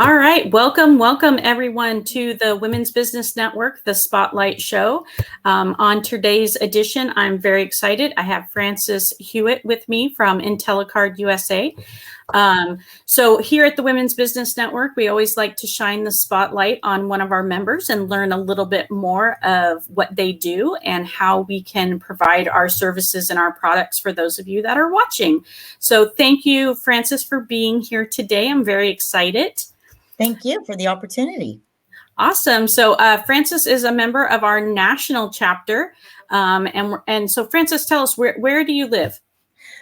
All right. Welcome everyone to the Women's Business Network, the Spotlight Show. On today's edition, I'm very excited. I have Frances Hewitt with me from IntelliCard USA. So here at the Women's Business Network, we always like to shine the spotlight on one of our members and learn a little bit more of what they do and how we can provide our services and our products for those of you that are watching. So thank you, Frances, for being here today. I'm very excited. Thank you for the opportunity. Awesome. So Frances is a member of our national chapter. And so Frances, tell us, where do you live?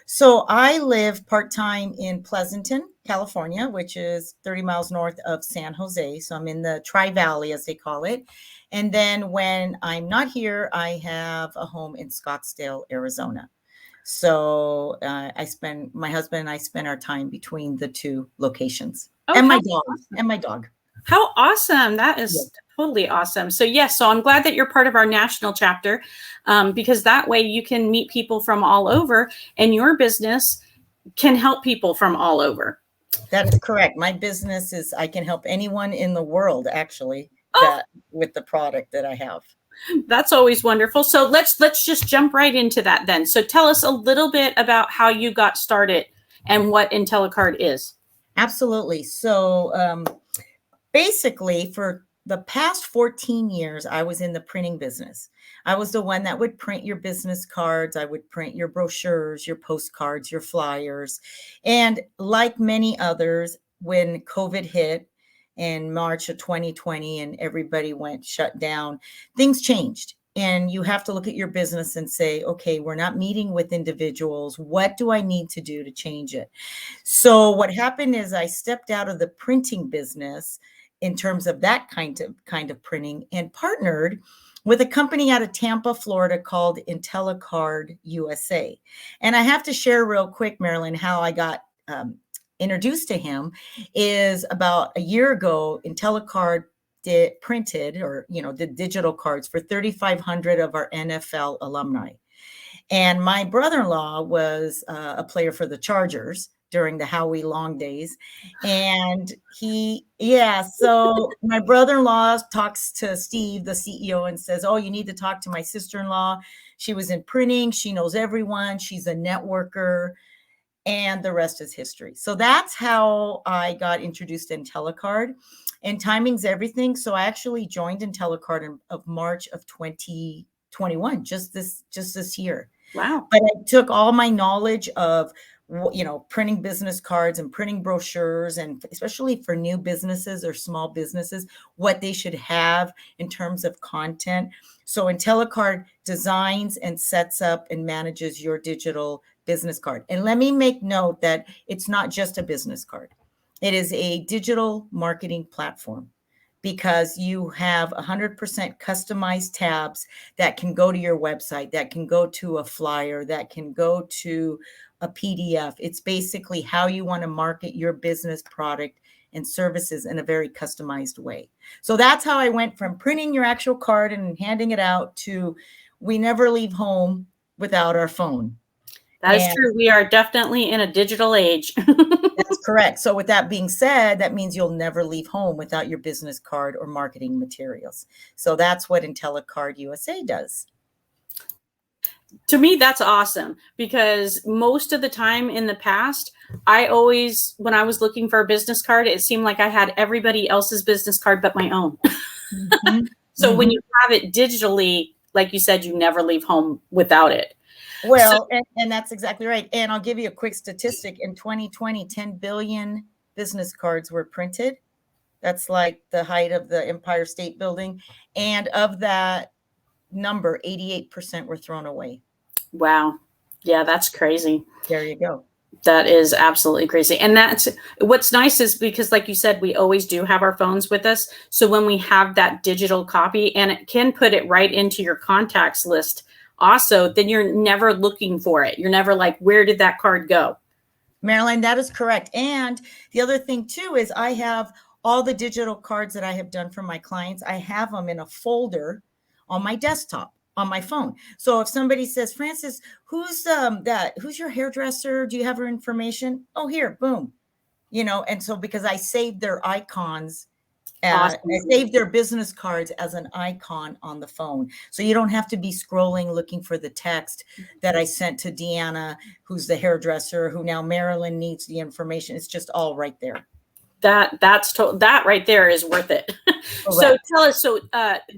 So I live part-time in Pleasanton, California, which is 30 miles north of San Jose. So I'm in the Tri-Valley, as they call it. And then when I'm not here, I have a home in Scottsdale, Arizona. So my husband and I spend our time between the two locations. Oh, and my dog. Awesome. And my dog. How awesome. That is totally awesome. So yes, so I'm glad that you're part of our national chapter because that way you can meet people from all over and your business can help people from all over. That is correct. My business is, I can help anyone in the world actually with the product that I have. That's always wonderful. So let's just jump right into that then. So tell us a little bit about how you got started and what IntelliCard is. Absolutely. So basically, for the past 14 years, I was in the printing business. I was the one that would print your business cards. I would print your brochures, your postcards, your flyers. And like many others, when COVID hit in March of 2020 and everybody went shut down, things changed. And you have to look at your business and say, okay, we're not meeting with individuals. What do I need to do to change it? So what happened is I stepped out of the printing business in terms of that kind of printing and partnered with a company out of Tampa, Florida called IntelliCard USA. And I have to share real quick, Marilyn, how I got introduced to him is about a year ago, IntelliCard did digital cards for 3,500 of our NFL alumni. And my brother-in-law was a player for the Chargers during the Howie Long days. And so my brother-in-law talks to Steve, the CEO, and says, oh, you need to talk to my sister-in-law. She was in printing. She knows everyone. She's a networker. And the rest is history. So that's how I got introduced to IntelliCard. And timing's everything. So I actually joined IntelliCard of March of 2021, just this year. Wow. But I took all my knowledge of, printing business cards and printing brochures, and especially for new businesses or small businesses, what they should have in terms of content. So IntelliCard designs and sets up and manages your digital business card. And let me make note that it's not just a business card. It is a digital marketing platform because you have 100% customized tabs that can go to your website, that can go to a flyer, that can go to a PDF. It's basically how you want to market your business product and services in a very customized way. So that's how I went from printing your actual card and handing it out to we never leave home without our phone. That is true. We are definitely in a digital age. That's correct. So with that being said, that means you'll never leave home without your business card or marketing materials. So that's what IntelliCard USA does. To me, that's awesome because most of the time in the past, when I was looking for a business card, it seemed like I had everybody else's business card but my own. Mm-hmm. So when you have it digitally, like you said, you never leave home without it. Well, and that's exactly right. And I'll give you a quick statistic. In 2020, 10 billion business cards were printed. That's like the height of the Empire State Building. And of that number, 88% were thrown away. Wow. Yeah, that's crazy. There you go. That is absolutely crazy. And that's what's nice is because, like you said, we always do have our phones with us. So when we have that digital copy and it can put it right into your contacts list, also, then you're never looking for it. You're never like, where did that card go? Marilyn, that is correct. And the other thing, too, is I have all the digital cards that I have done for my clients. I have them in a folder on my desktop, on my phone. So if somebody says, Frances, who's your hairdresser? Do you have her information? Oh, here, boom. And so because I saved their icons, I Awesome. saved their business cards as an icon on the phone. So you don't have to be scrolling looking for the text that I sent to Deanna, who's the hairdresser, who now Marilyn needs the information. It's just all right there. That right there is worth it. So Correct. tell us,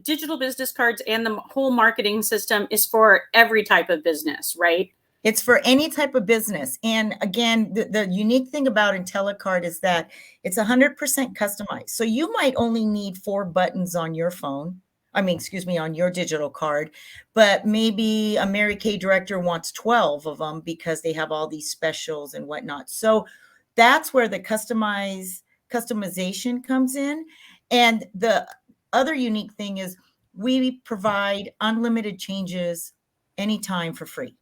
digital business cards and the whole marketing system is for every type of business, right? It's for any type of business. And again, the unique thing about IntelliCard is that it's 100% customized. So you might only need 4 buttons on your phone. On your digital card, but maybe a Mary Kay director wants 12 of them because they have all these specials and whatnot. So that's where the customization comes in. And the other unique thing is we provide unlimited changes anytime for free.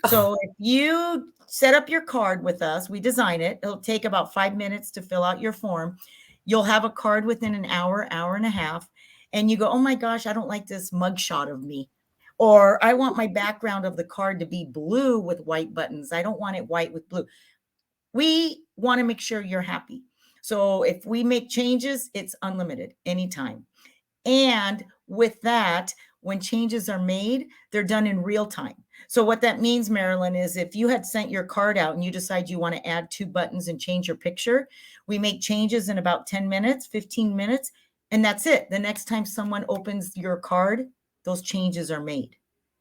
So if you set up your card with us, we design it. It'll take about 5 minutes to fill out your form. You'll have a card within an hour, hour and a half. And you go, oh my gosh, I don't like this mugshot of me. Or I want my background of the card to be blue with white buttons. I don't want it white with blue. We want to make sure you're happy. So if we make changes, it's unlimited anytime. And with that, when changes are made, they're done in real time. So what that means, Marilyn, is if you had sent your card out and you decide you want to add 2 buttons and change your picture, we make changes in about 10 minutes, 15 minutes, and that's it. The next time someone opens your card, those changes are made.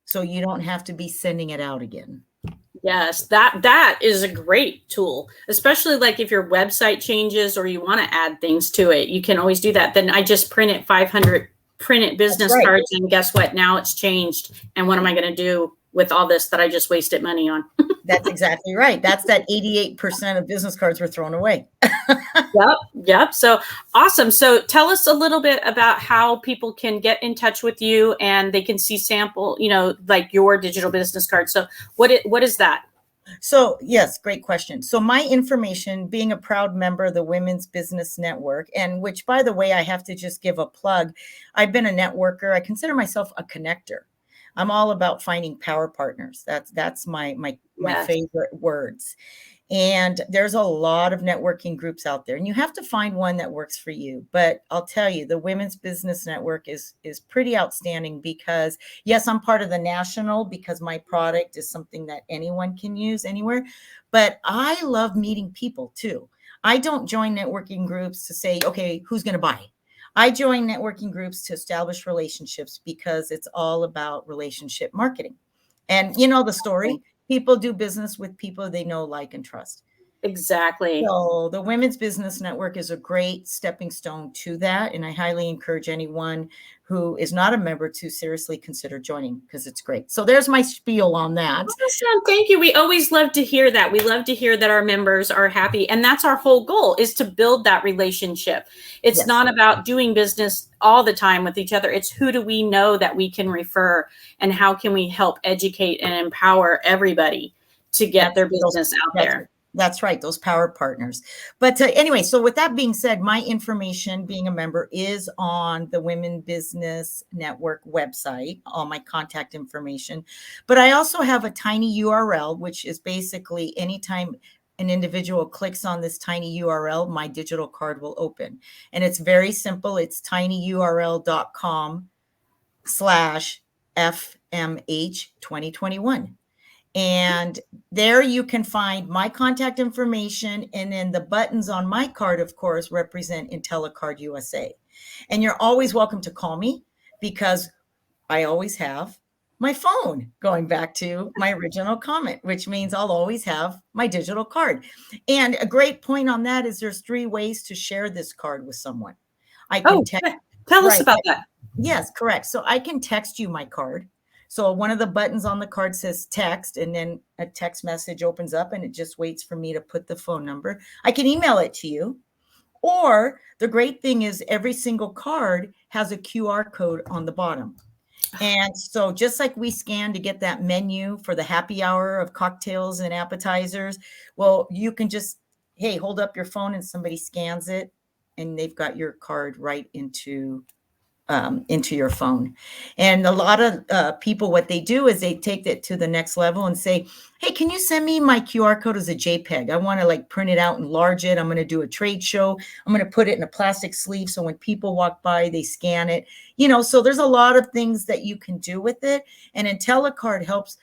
So you don't have to be sending it out again. Yes, that is a great tool, especially like if your website changes or you want to add things to it, you can always do that. Then I just printed 500 printed business cards, and guess what? Now it's changed. And what am I going to do with all this that I just wasted money on? That's exactly right. That's that 88% of business cards were thrown away. Yep. So awesome. So tell us a little bit about how people can get in touch with you and they can see sample, like your digital business card. So what is that? So yes, great question. So my information, being a proud member of the Women's Business Network, and which, by the way, I have to just give a plug. I've been a networker. I consider myself a connector. I'm all about finding power partners. That's my favorite words. And there's a lot of networking groups out there, and you have to find one that works for you. But I'll tell you, the Women's Business Network is pretty outstanding because, yes, I'm part of the national because my product is something that anyone can use anywhere. But I love meeting people too. I don't join networking groups to say, okay, who's going to buy? I join networking groups to establish relationships because it's all about relationship marketing. And you know the story. People do business with people they know, like, and trust. Exactly. So the Women's Business Network is a great stepping stone to that. And I highly encourage anyone who is not a member to seriously consider joining because it's great. So there's my spiel on that. Awesome. Thank you. We always love to hear that. We love to hear that our members are happy. And that's our whole goal, is to build that relationship. It's not about doing business all the time with each other. It's who do we know that we can refer and how can we help educate and empower everybody to get their business out there. That's right. Those power partners. But anyway, so with that being said, my information being a member is on the Women Business Network website, all my contact information. But I also have a tiny URL, which is basically anytime an individual clicks on this tiny URL, my digital card will open. And it's very simple. It's tinyurl.com/FMH2021. And there you can find my contact information. And then the buttons on my card, of course, represent IntelliCard USA. And you're always welcome to call me because I always have my phone, going back to my original comment, which means I'll always have my digital card. And a great point on that is there's 3 ways to share this card with someone. I can tell us about that. Yes, correct. So I can text you my card. So one of the buttons on the card says text, and then a text message opens up and it just waits for me to put the phone number. I can email it to you. Or the great thing is every single card has a QR code on the bottom. And so just like we scan to get that menu for the happy hour of cocktails and appetizers, well, you can just, hey, hold up your phone and somebody scans it and they've got your card right into into your phone. And a lot of people, what they do is they take it to the next level and say, hey, can you send me my QR code as a JPEG? I want to like print it out, enlarge it. I'm going to do a trade show. I'm going to put it in a plastic sleeve, so when people walk by, they scan it. So there's a lot of things that you can do with it. And IntelliCard helps.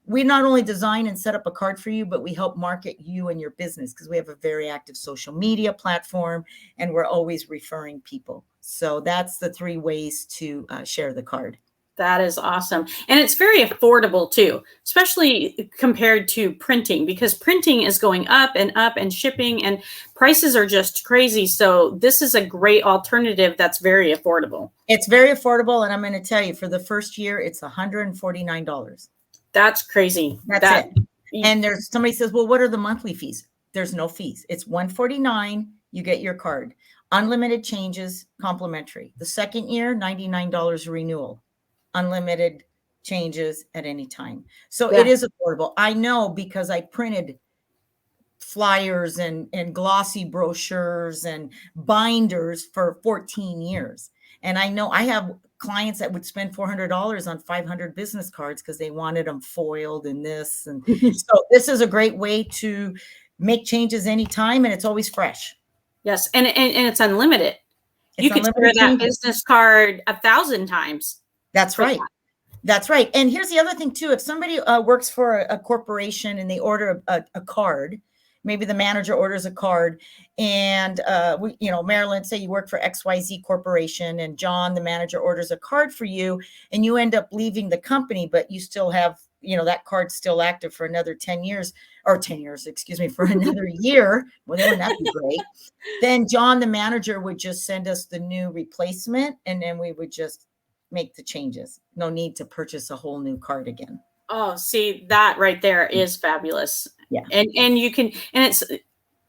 We not only design and set up a card for you, but we help market you and your business, because we have a very active social media platform and we're always referring people. So that's the 3 ways to share the card. That is awesome. And it's very affordable too, especially compared to printing, because printing is going up and shipping and prices are just crazy. So this is a great alternative that's very affordable. It's very affordable. And I'm going to tell you, for the first year, it's $149. That's crazy. That's it. And there's somebody says, well, what are the monthly fees? There's no fees. It's $149. You get your card. Unlimited changes, complimentary. The second year, $99 renewal. Unlimited changes at any time. So It is affordable. I know, because I printed flyers and glossy brochures and binders for 14 years. And I know I have clients that would spend $400 on 500 business cards because they wanted them foiled and this. And so this is a great way to make changes anytime, and it's always fresh. Yes. And it's unlimited. You could share that business card 1,000 times. That's right. That's right. And here's the other thing too. If somebody works for a corporation and they order a card, maybe the manager orders a card, and Marilyn, say you work for XYZ Corporation, and John, the manager, orders a card for you, and you end up leaving the company, but you still have, that card's still active for another 10 years, or 10 years, excuse me, for another year. Well, wouldn't that be great? Then John, the manager, would just send us the new replacement, and then we would just make the changes. No need to purchase a whole new card again. Oh, see, that right there is fabulous. Yeah. And you can, and it's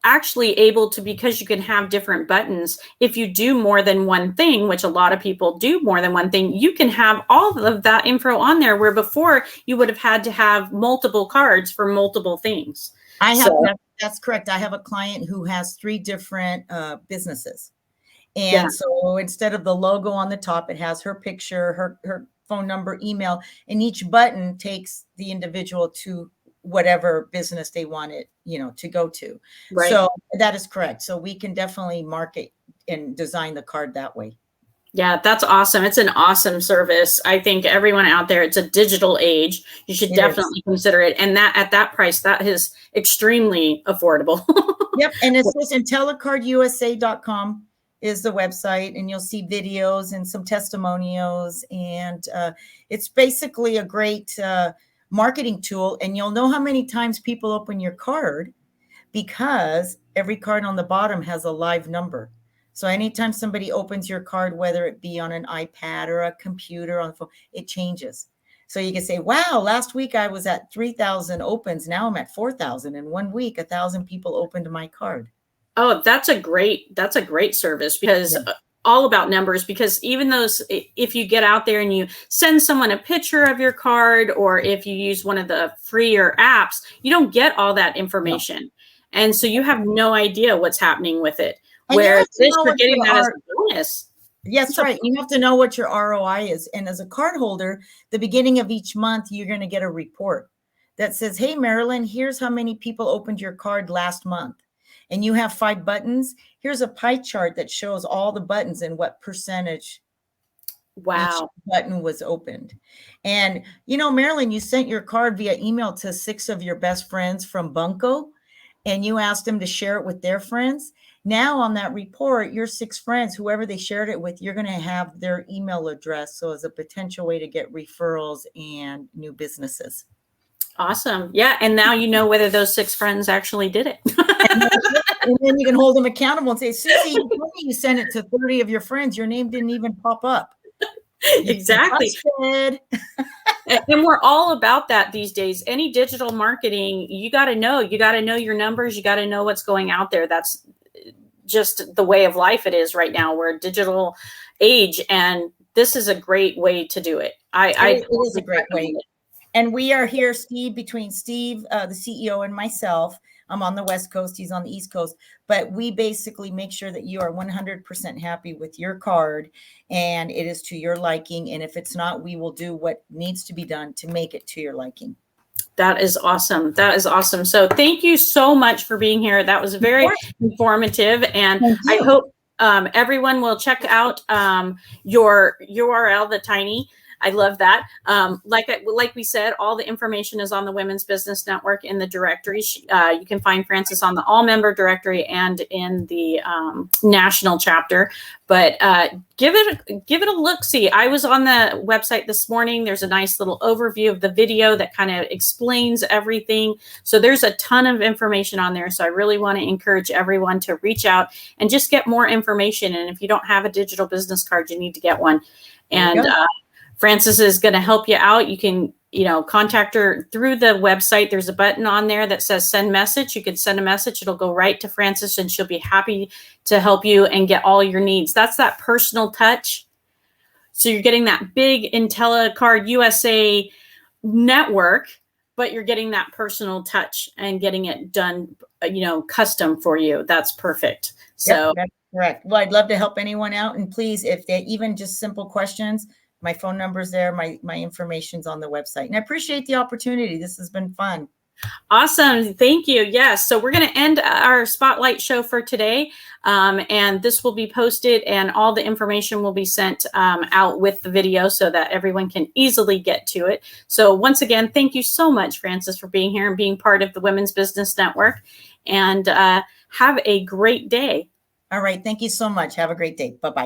actually able to, because you can have different buttons. If you do more than one thing, which a lot of people do more than one thing, you can have all of that info on there, where before you would have had to have multiple cards for multiple things. That's correct. I have a client who has 3 different businesses. And so instead of the logo on the top, it has her picture, her phone number, email, and each button takes the individual to whatever business they want it, to go to. Right. So that is correct. So we can definitely market and design the card that way. Yeah, that's awesome. It's an awesome service. I think everyone out there, it's a digital age. You should definitely consider it. And that at that price, that is extremely affordable. Yep. And it's just IntelliCardUSA.com is the website, and you'll see videos and some testimonials. And it's basically a great marketing tool. And you'll know how many times people open your card, because every card on the bottom has a live number. So anytime somebody opens your card, whether it be on an iPad or a computer on the phone, it changes. So you can say, wow, last week I was at 3,000 opens. Now I'm at 4,000. In 1 week, 1,000 people opened my card. Oh, that's a great service, because all about numbers, because even those, if you get out there and you send someone a picture of your card, or if you use one of the freer apps, you don't get all that information. No. And so you have no idea what's happening with it. Whereas you're getting that as a bonus. Yes, right. You have to know what your ROI is. And as a card holder, the beginning of each month, you're going to get a report that says, hey, Marilyn, here's how many people opened your card last month. And you have 5 buttons. Here's a pie chart that shows all the buttons and what percentage each button was opened. And, Marilyn, you sent your card via email to 6 of your best friends from Bunko, and you asked them to share it with their friends. Now on that report, your 6 friends, whoever they shared it with, you're going to have their email address. So as a potential way to get referrals and new businesses. Awesome. Yeah. And now you know whether those 6 friends actually did it. And then you can hold them accountable and say, Susie, you sent it to 30 of your friends. Your name didn't even pop up. Exactly. And we're all about that these days. Any digital marketing, you got to know your numbers. You got to know what's going out there. That's just the way of life it is right now. We're a digital age, and this is a great way to do it. It is a great way. And we are here, Steve, between Steve, the CEO, and myself. I'm on the West Coast, he's on the East Coast, but we basically make sure that you are 100% happy with your card and it is to your liking. And if it's not, we will do what needs to be done to make it to your liking. That is awesome. That is awesome. So thank you so much for being here. That was very informative. And I hope everyone will check out your URL, the Tiny. I love that. Like we said, all the information is on the Women's Business Network in the directory. You can find Frances on the all member directory and in the national chapter. But give it a look. See, I was on the website this morning. There's a nice little overview of the video that kind of explains everything. So there's a ton of information on there. So I really want to encourage everyone to reach out and just get more information. And if you don't have a digital business card, you need to get one. And Frances is going to help you out. You can, contact her through the website. There's a button on there that says send message. You can send a message. It'll go right to Frances and she'll be happy to help you and get all your needs. That's that personal touch. So you're getting that big IntelliCard USA network, but you're getting that personal touch and getting it done, custom for you. That's perfect. So that's correct. Well, I'd love to help anyone out. And please, if they even just simple questions, my phone number's there. My information's on the website. And I appreciate the opportunity. This has been fun. Awesome. Thank you. Yes. So we're going to end our spotlight show for today. And this will be posted and all the information will be sent out with the video so that everyone can easily get to it. So once again, thank you so much, Frances, for being here and being part of the Women's Business Network. And have a great day. All right. Thank you so much. Have a great day. Bye-bye.